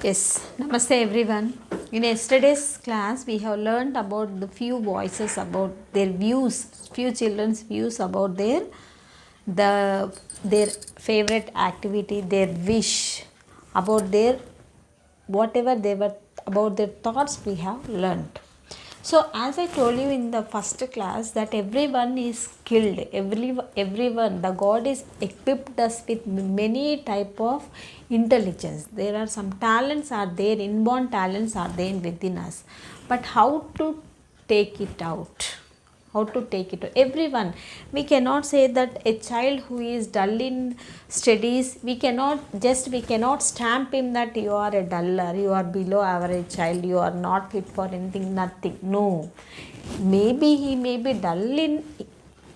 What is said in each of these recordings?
Yes, Namaste everyone. In yesterday's class, we have learned about the few voices about their views, few children's views about the their favorite activity, their wish, about their whatever they were about their thoughts we have learned. So as I told you in the first class that everyone is skilled, everyone, the God is equipped us with many type of intelligence. There are some talents are there, inborn talents are there within us. But how to take it out? How to take it to everyone? We cannot say that a child who is dull in studies, we cannot stamp him that you are a duller, you are below average child, you are not fit for anything, nothing. No, maybe he may be dull in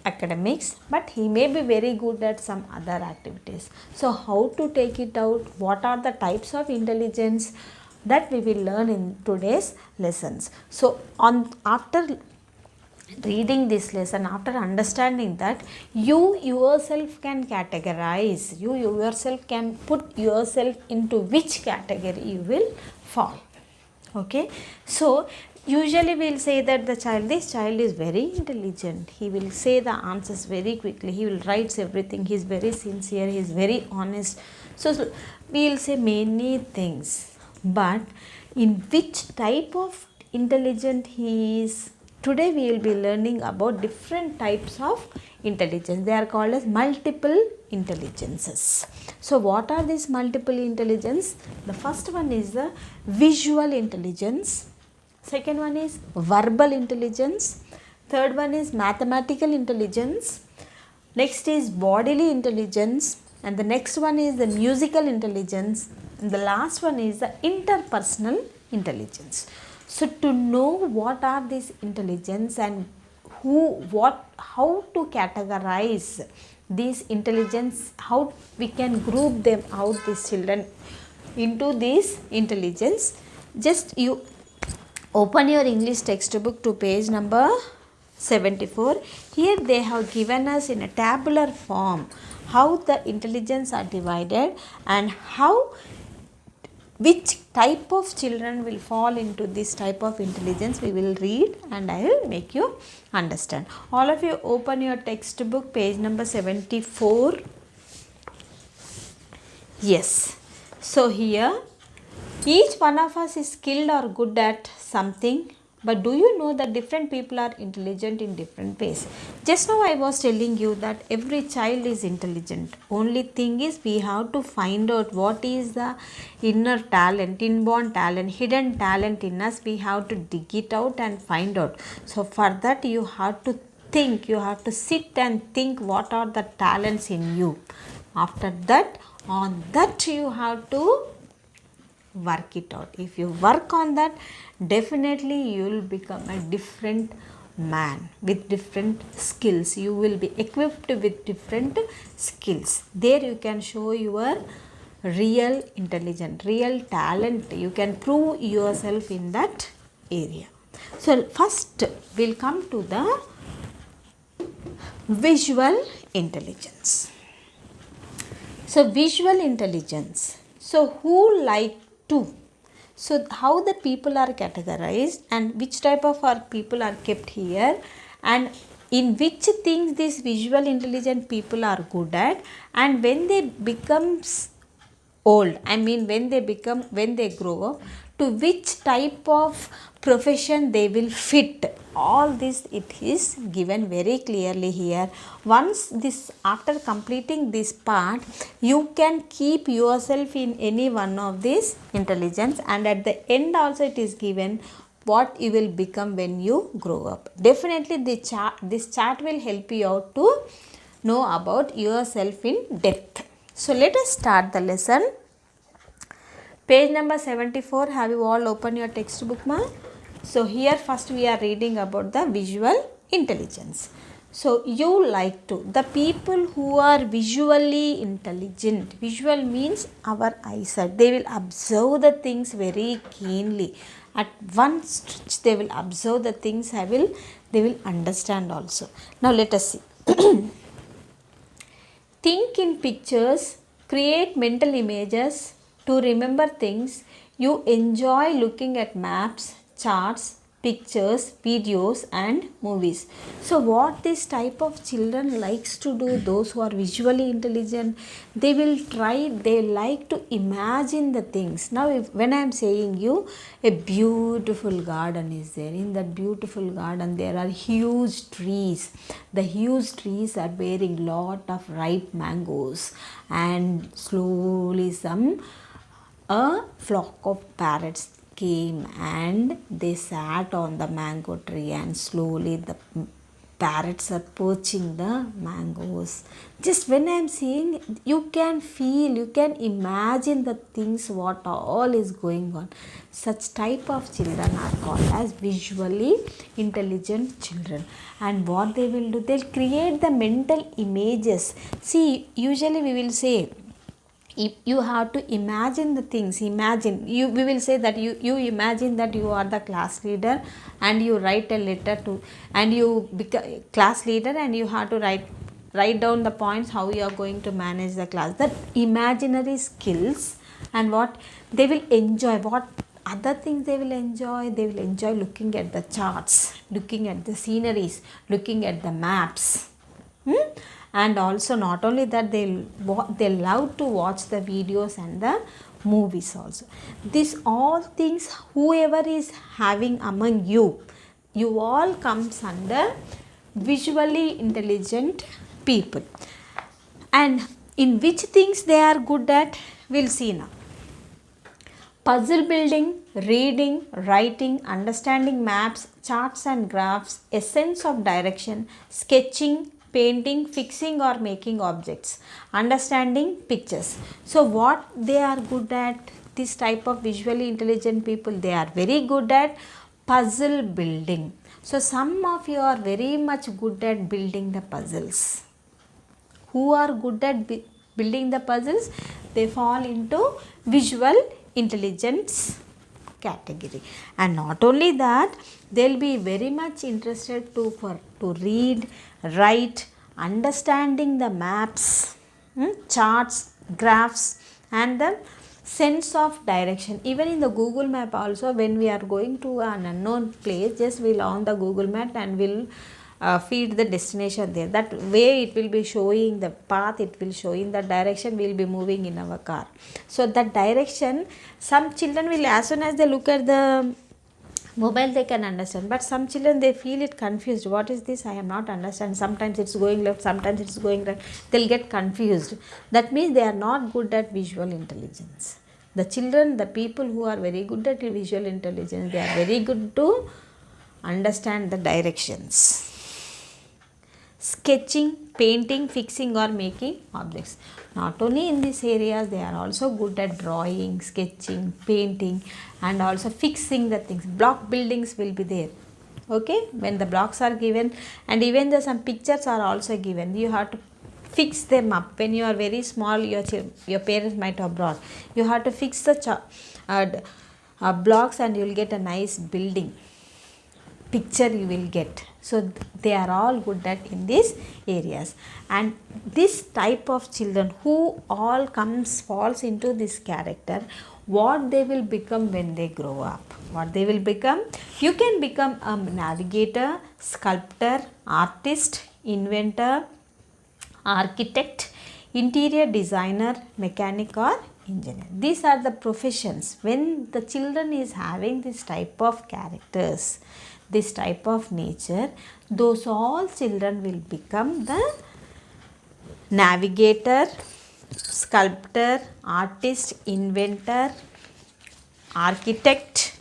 academics, but he may be very good at some other activities. So how to take it out? What are the types of intelligence? That we will learn in today's lessons. So on after reading this lesson, after understanding that, you yourself can categorize, you yourself can put yourself into which category you will fall. Okay, so usually we will say that this child is very intelligent, he will say the answers very quickly, he will write everything, he is very sincere, he is very honest. So we will say many things, but in which type of intelligent he is? Today we will be learning about different types of intelligence. They are called as multiple intelligences. So what are these multiple intelligence? The first one is the visual intelligence. Second one is verbal intelligence. Third one is mathematical intelligence. Next is bodily intelligence. And the next one is the musical intelligence. And the last one is the interpersonal intelligence. So to know what are these intelligence and how to categorize these intelligence, how we can group them out, these children, into this intelligence, just you open your English textbook to page number 74. Here they have given us in a tabular form how the intelligence are divided and how which type of children will fall into this type of intelligence. We will read and I will make you understand. All of you open your textbook page number 74. Yes, so here each one of us is skilled or good at something, but do you know that different people are intelligent in different ways? Just now I was telling you that every child is intelligent. Only thing is we have to find out what is the inner talent, inborn talent, hidden talent in us. We have to dig it out and find out. So for that you have to think, you have to sit and think what are the talents in you. After that, on that you have to work it out. If you work on that, definitely you will become a different man with different skills. You will be equipped with different skills. There you can show your real intelligence, real talent. You can prove yourself in that area. So first we'll come to the visual intelligence. So visual intelligence. So who like to? So how the people are categorized and which type of our people are kept here, and in which things these visual intelligent people are good at, and when they becomes old, I mean when they grow up, to which type of profession they will fit. All this it is given very clearly here. Once this, after completing this part, you can keep yourself in any one of these intelligence, and at the end also it is given what you will become when you grow up. Definitely this chart will help you out to know about yourself in depth. So let us start the lesson. Page number 74. Have you all opened your textbook, ma? So here first we are reading about the visual intelligence. So you like to, the people who are visually intelligent, visual means our eyesight, they will observe the things very keenly. At one stretch they will observe the things, they will understand also. Now let us see. Think in pictures, create mental images to remember things, You enjoy looking at maps, charts, pictures, videos and movies. So what this type of children likes to do, those who are visually intelligent, they will try, they like to imagine the things. Now when I am saying you, a beautiful garden is there. In that beautiful garden there are huge trees. The huge trees are bearing lot of ripe mangoes, and slowly a flock of parrots came and they sat on the mango tree, and slowly the parrots are perching the mangoes. Just when I am seeing, you can feel, you can imagine the things what all is going on. Such type of children are called as visually intelligent children. And what they will do, they'll create the mental images. See, usually we will say, if you have to imagine the things, imagine, we will say that you imagine that you are the class leader and you write a letter to, and you become class leader and you have to write down the points how you are going to manage the class. That imaginary skills. And what they will enjoy, what other things they will enjoy, they will enjoy looking at the charts, looking at the sceneries, looking at the maps. And also not only that, they love to watch the videos and the movies also. These all things, whoever is having among you, you all comes under visually intelligent people. And in which things they are good at, we'll see now. Puzzle building, reading, writing, understanding maps, charts and graphs, a sense of direction, sketching, painting, fixing or making objects, understanding pictures. So what they are good at, this type of visually intelligent people, they are very good at puzzle building. So some of you are very much good at building the puzzles. Who are good at building the puzzles? They fall into visual intelligence category. And not only that, they'll be very much interested to read, write, understanding the maps, charts, graphs and the sense of direction. Even in the Google map also, when we are going to an unknown place, just we'll on the Google map and we'll feed the destination there. That way it will be showing the path, it will showing the direction we will be moving in our car. So that direction, some children will, as soon as they look at the mobile they can understand, but some children they feel it confused. What is this? I am not understand. Sometimes it's going left, sometimes it's going right. They'll get confused. That means they are not good at visual intelligence. The children, the people who are very good at visual intelligence, they are very good to understand the directions. Sketching, painting, fixing or making objects. Not only in these areas, they are also good at drawing, sketching, painting and also fixing the things. Block buildings will be there. Okay, when the blocks are given, and even some pictures are also given, you have to fix them up. When you are very small, your parents might have brought, you have to fix the blocks and you will get a nice building picture you will get. So they are all good at in these areas. And this type of children who all falls into this character, what they will become when they grow up, what they will become, you can become a navigator, sculptor, artist, inventor, architect, interior designer, mechanic or engineer. These are the professions. When the children is having this type of characters, this type of nature, those all children will become the navigator, sculptor, artist, inventor, architect,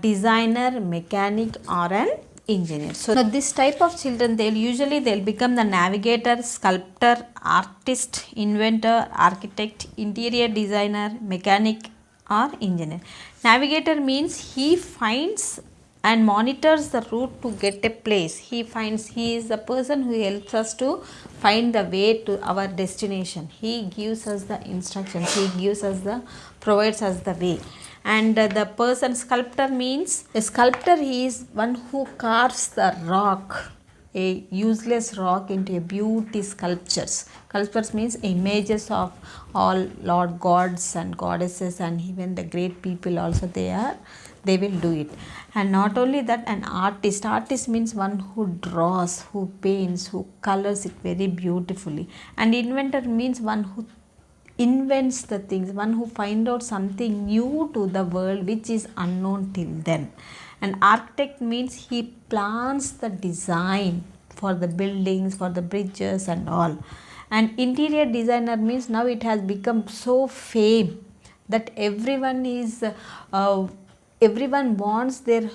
designer, mechanic or an engineer. So this type of children, they'll become the navigator, sculptor, artist, inventor, architect, interior designer, mechanic or engineer. Navigator means he finds and monitors the route to get a place. He is the person who helps us to find the way to our destination. He gives us the instructions, provides us the way. And the person sculptor means, a sculptor, he is one who carves the rock a useless rock into a beauty sculptures. Sculptures means images of all Lord gods and goddesses, and even the great people also they will do it. And not only that, an artist means one who draws, who paints, who colors it very beautifully. And inventor means one who invents the things, one who find out something new to the world which is unknown till then. An architect means he plans the design for the buildings, for the bridges and all. And interior designer means now it has become so famous that everyone wants their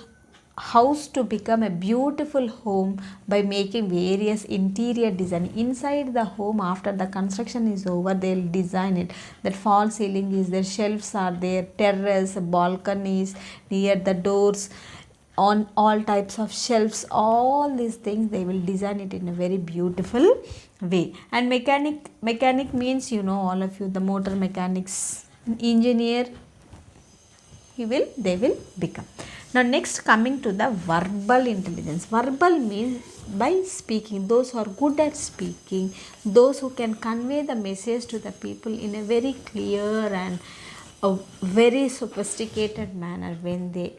house to become a beautiful home by making various interior design inside the home. After the construction is over, they'll design it, that false ceiling is there, shelves are there, terrace, balconies near the doors, on all types of shelves, all these things they will design it in a very beautiful way. And mechanic means, you know, all of you, the motor mechanics, engineer, they will become. Now next, coming to the verbal intelligence. Verbal means by speaking, those who are good at speaking, those who can convey the message to the people in a very clear and a very sophisticated manner when they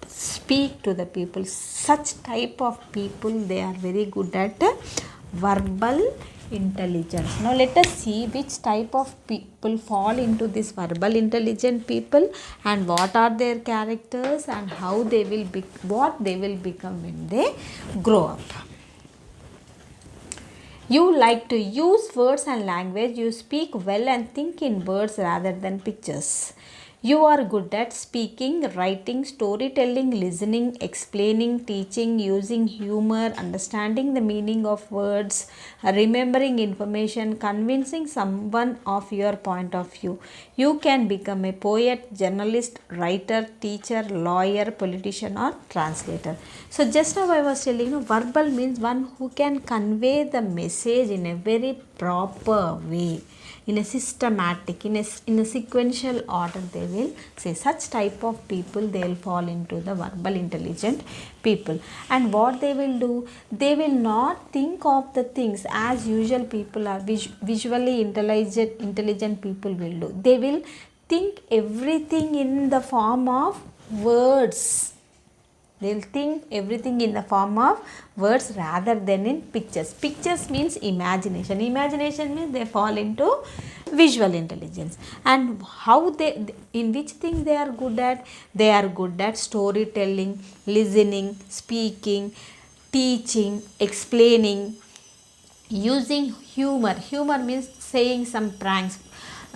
speak to the people. Such type of people, they are very good at verbal intelligence. Now let us see which type of people fall into this verbal intelligent people, and what are their characters, and how they will be, what they will become when they grow up. You like to use words and language. You speak well and think in words rather than pictures. You are good at speaking, writing, storytelling, listening, explaining, teaching, using humor, understanding the meaning of words, remembering information, convincing someone of your point of view. You can become a poet, journalist, writer, teacher, lawyer, politician, or translator. So just now I was telling you, verbal means one who can convey the message in a very proper way, in a systematic, in a sequential order. They will say, such type of people, they will fall into the verbal intelligent people. And what they will do, they will not think of the things as usual people are, visually intelligent people will do. They will think everything in the form of words. They will think everything in the form of words rather than in pictures. Pictures means imagination. Imagination means they fall into visual intelligence. And how they, in which thing they are good at? They are good at storytelling, listening, speaking, teaching, explaining, using humor. Humor means saying some pranks,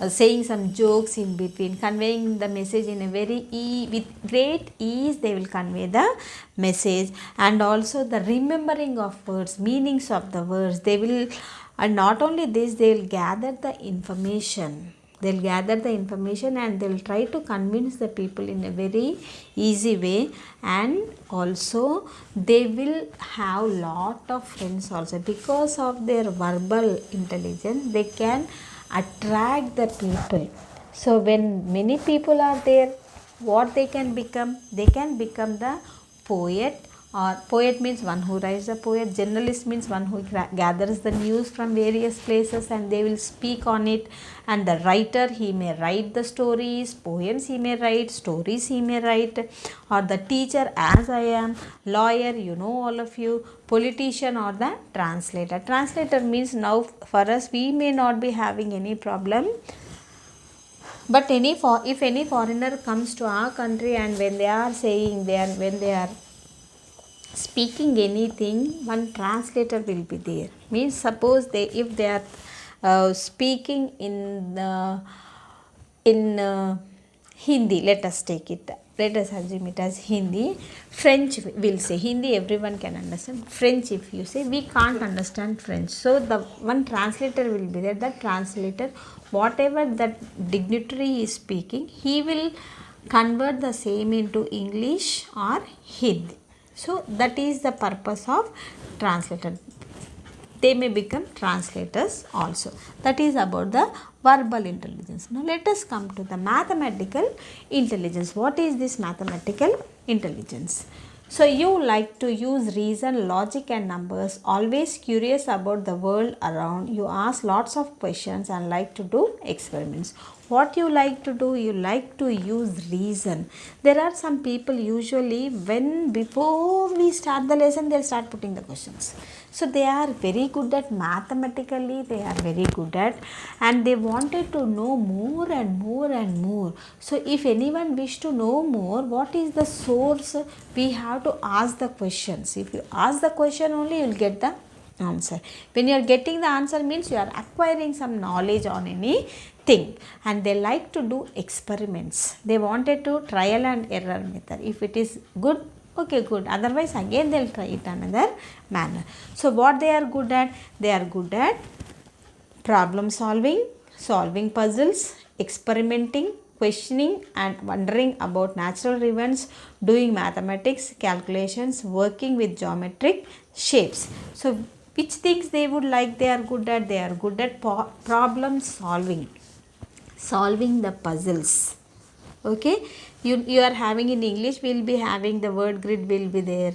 saying some jokes in between, conveying the message in a very with great ease. They will convey the message. And also the remembering of words, meanings of the words. They will, and not only this, they will gather the information. They'll gather the information and they'll try to convince the people in a very easy way. And also they will have lot of friends also, because of their verbal intelligence. They can attract the people. So when many people are there, what they can become? They can become the poet, or poet means one who writes a poet. Journalist means one who gathers the news from various places and they will speak on it. And the writer, he may write the stories, poems he may write, stories he may write. Or the teacher, as I am. Lawyer, you know, all of you. Politician, or the translator. Translator means, now for us, we may not be having any problem, but if any foreigner comes to our country, and when they are saying, when they are speaking anything, one translator will be there. Means suppose if they are speaking in Hindi, let us assume it as Hindi. French will say, Hindi everyone can understand. French, if you say, we can't understand French. So the one translator will be there. That translator, whatever that dignitary is speaking, he will convert the same into English or Hindi. So that is the purpose of translator. They may become translators also. That is about the verbal intelligence. Now let us come to the mathematical intelligence. What is this mathematical intelligence? So you like to use reason, logic and numbers, always curious about the world around. You ask lots of questions and like to do experiments. What you like to do? You like to use reason. There are some people usually when before we start the lesson they'll start putting the questions. So they are very good at mathematically, they are very good at, and they wanted to know more and more and more. So if anyone wish to know more, what is the source? We have to ask the questions. If you ask the question only, you will get the answer. When you are getting the answer means you are acquiring some knowledge on anything. And they like to do experiments. They wanted to trial and error method. If it is good, okay, good, otherwise again they will try it another manner. So what they are good at? They are good at problem solving, solving puzzles, experimenting, questioning and wondering about natural events, doing mathematics, calculations, working with geometric shapes. So which things they would like? They are good at? They are good at problem solving, solving the puzzles. Okay, you are having in English, we will be having the word grid will be there.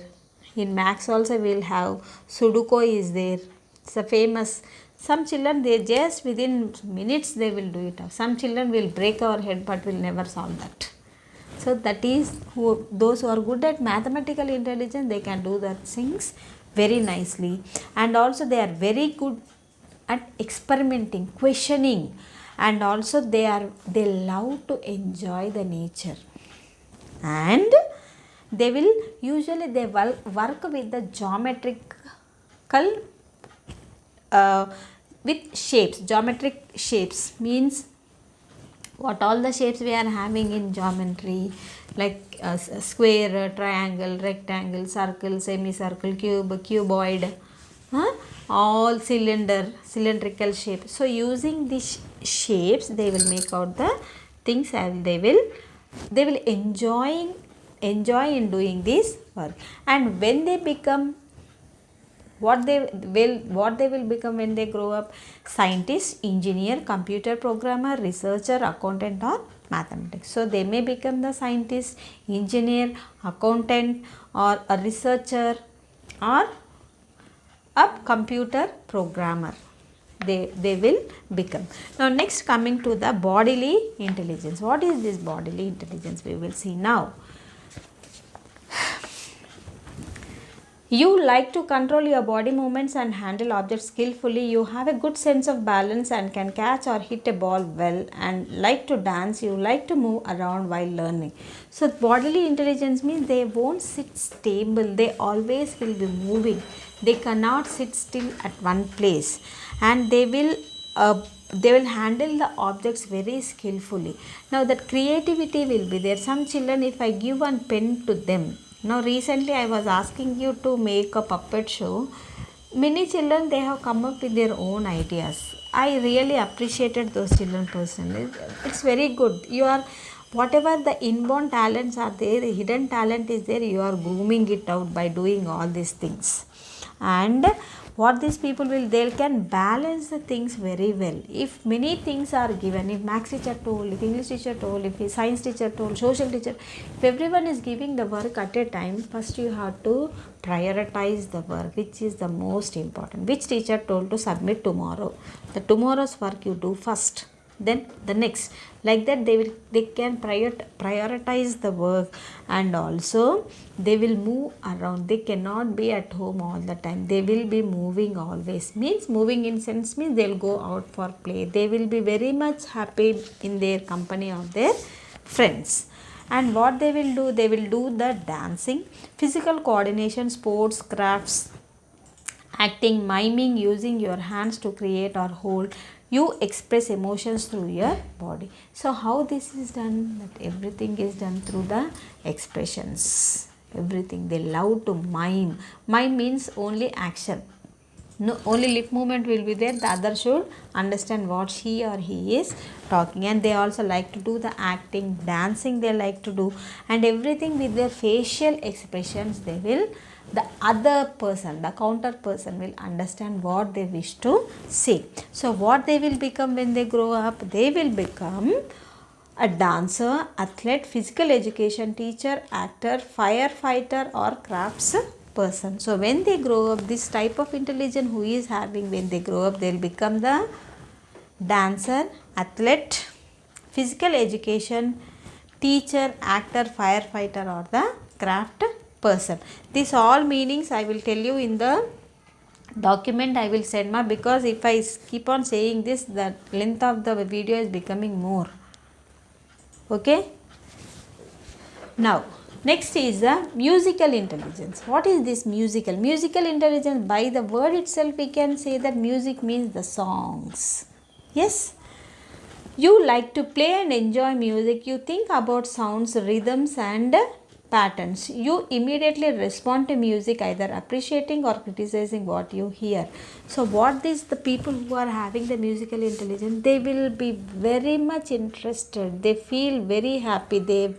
In maths also we will have Sudoku is there. It's a famous. Some children, they just within minutes they will do it. Some children will break our head but will never solve that. So that is those who are good at mathematical intelligence, they can do the things very nicely. And also they are very good at experimenting, questioning, and also they love to enjoy the nature. And they will usually they work with the geometrical with shapes. Geometric shapes means what all the shapes we are having in geometry, like square, triangle, rectangle, circle, semicircle, cube, cuboid, all cylindrical shape. So using these shapes they will make out the things and they will enjoy in doing this work. And when they become what they will become when they grow up? Scientist, engineer, computer programmer, researcher, accountant or mathematics. So they may become the scientist, engineer, accountant or a researcher or a computer programmer. They will become. Now next, coming to the bodily intelligence. What is this bodily intelligence? We will see now. You like to control your body movements and handle objects skillfully. You have a good sense of balance and can catch or hit a ball well, and like to dance. You like to move around while learning. So bodily intelligence means they won't sit stable. They always will be moving. They cannot sit still at one place, and they will handle the objects very skillfully. Now that creativity will be there. Some children, if I give one pen to them, now recently I was asking you to make a puppet show. Many children, they have come up with their own ideas. I really appreciated those children personally. It's very good. You are, whatever the inborn talents are there, the hidden talent is there, you are grooming it out by doing all these things. And what these people will, they can balance the things very well. If many things are given, if maths teacher told, if English teacher told, if science teacher told, social teacher, if everyone is giving the work at a time, first you have to prioritize the work, which is the most important. Which teacher told to submit tomorrow? The tomorrow's work you do first, then the next. Like that they can prioritize the work, and also they will move around. They cannot be at home all the time. They will be moving always. Means moving in sense means they will go out for play. They will be very much happy in their company of their friends. And what they will do? They will do the dancing, physical coordination, sports, crafts, acting, miming, using your hands to create or hold. You express emotions through your body. So how this is done? That everything is done through the expressions. Everything. They love to mime. Mime means only action. No, only lip movement will be there. The other should understand what she or he is talking. And they also like to do the acting, dancing they like to do, and everything with their facial expressions. They will, the other person, the counter person will understand what they wish to say. So what they will become when they grow up? They will become a dancer, athlete, physical education teacher, actor, firefighter or crafts person. So when they grow up, this type of intelligence who is having, when they grow up, they will become the dancer, athlete, physical education teacher, actor, firefighter or the craft person. These all meanings I will tell you in the document I will send ma, because if I keep on saying this, the length of the video is becoming more. Okay. Now next is the musical intelligence. What is this musical? Musical intelligence, by the word itself we can say that music means the songs. Yes. You like to play and enjoy music. You think about sounds, rhythms and patterns. You immediately respond to music, either appreciating or criticizing what you hear. So what is the people who are having the musical intelligence, they will be very much interested. They feel very happy. They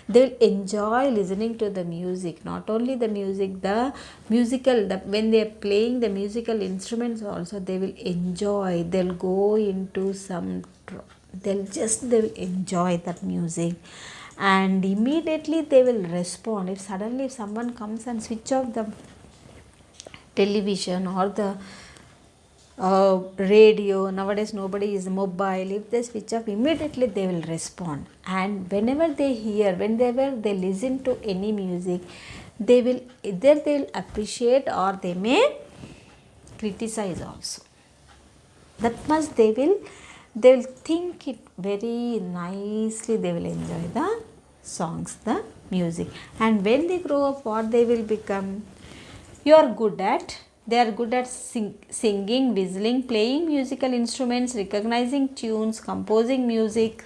will enjoy listening to the music. Not only the music, the musical, when they are playing the musical instruments also, they will enjoy. They'll go into some, they will enjoy that music, and immediately they will respond. If suddenly if someone comes and switch off the television or the radio, nowadays nobody is mobile, if they switch off, immediately they will respond. And whenever they hear, whenever they listen to any music, they will either they will appreciate or they may criticize also. That much they will think it very nicely. They will enjoy the songs, the music. And when they grow up, what they will become? They are good at singing, whistling, playing musical instruments, recognizing tunes, composing music,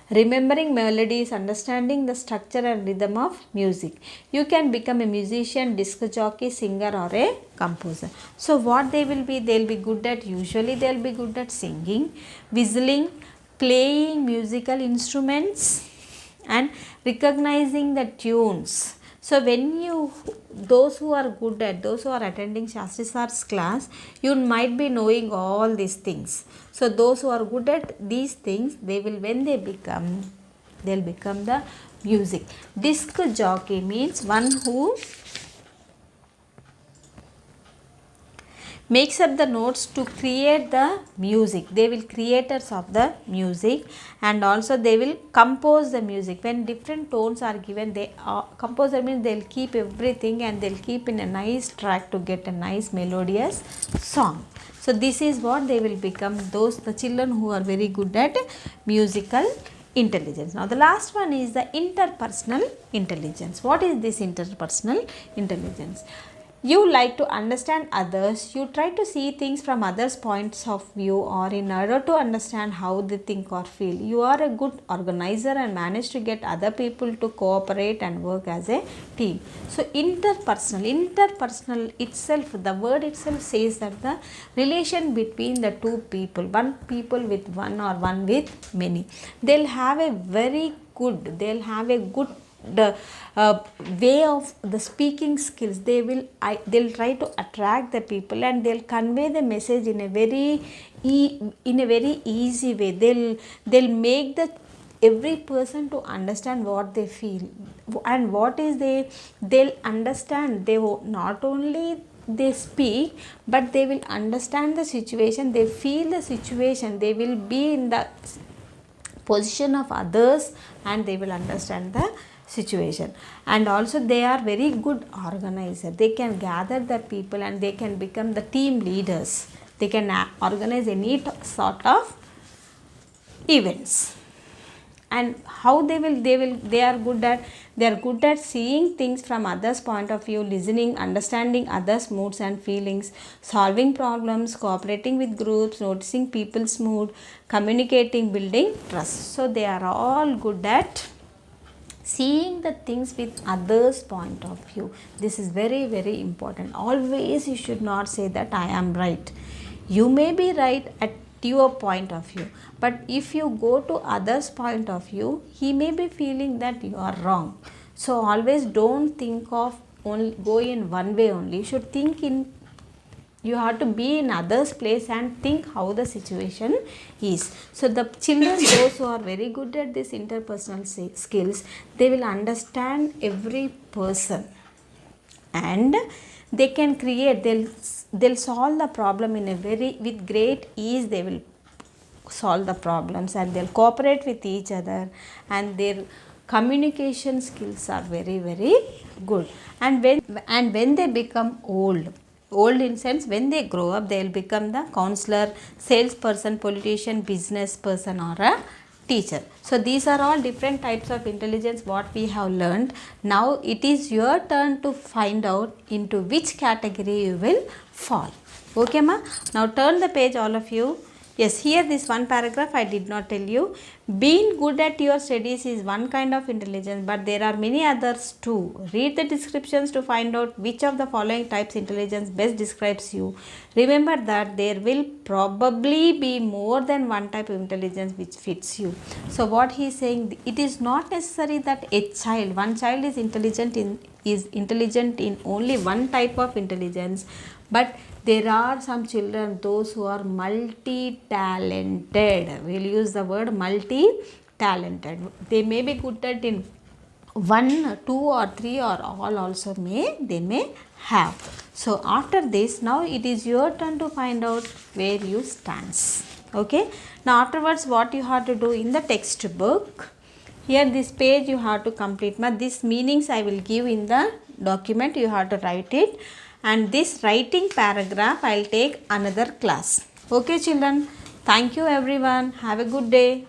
remembering melodies, understanding the structure and rhythm of music. You can become a musician, disc jockey, singer or a composer. So what they will be? They will be good at, usually they will be good at singing, whistling, playing musical instruments and recognizing the tunes. So when those who are good at, those who are attending Shastri Sir's class, you might be knowing all these things. So those who are good at these things, they will, when they become, they'll become the music. Disc jockey means one who makes up the notes to create the music. They will creators of the music, and also they will compose the music. When different tones are given, they composer means they'll keep everything and they'll keep in a nice track to get a nice melodious song. So this is what they will become, the children who are very good at musical intelligence. Now the last one is the interpersonal intelligence. What is this interpersonal intelligence? You like to understand others. You try to see things from others' points of view, or in order to understand how they think or feel. You are a good organizer and manage to get other people to cooperate and work as a team. So interpersonal itself, the word itself says that the relation between the two people, one people with one or one with many, they'll have a good way of the speaking skills. They'll try to attract the people and they'll convey the message in a very easy way. They'll make every person to understand what they feel and what is they'll understand. They will not only they speak, but they will understand the situation, they feel the situation, they will be in the position of others and they will understand the situation. And also they are very good organizer. They can gather the people and they can become the team leaders. They can organize any sort of events. And how they are good at seeing things from others' point of view, listening, understanding others' moods and feelings, solving problems, cooperating with groups, noticing people's mood, communicating, building trust. So they are all good at seeing the things with others' point of view. This is very, very important. Always you should not say that I am right. You may be right at your point of view, but if you go to others' point of view, he may be feeling that you are wrong. So always don't think of only go in one way only. You should think in You have to be in others place and think how the situation is. So the children, those who are very good at this interpersonal skills, they will understand every person, and they can create, they'll solve the problem in a very, with great ease. They will solve the problems and they'll cooperate with each other, and their communication skills are very, very good. And when they become old in sense, when they grow up, they will become the counselor, salesperson, politician, business person, or a teacher. So these are all different types of intelligence what we have learned. Now it is your turn to find out into which category you will fall. Okay ma? Now turn the page, all of you. Yes, here this one paragraph I did not tell you. Being good at your studies is one kind of intelligence, but there are many others too. Read the descriptions to find out which of the following types intelligence best describes you. Remember that there will probably be more than one type of intelligence which fits you. So what he is saying, it is not necessary that one child is intelligent in only one type of intelligence, but there are some children, those who are multi-talented. We will use the word multi-talented. They may be good at in 1, 2 or 3 or all also they may have. So after this, now it is your turn to find out where you stand. Okay. Now afterwards, what you have to do in the textbook, here this page you have to complete. This meanings I will give in the document, you have to write it, and this writing paragraph I will take another class. Okay children, thank you everyone, have a good day.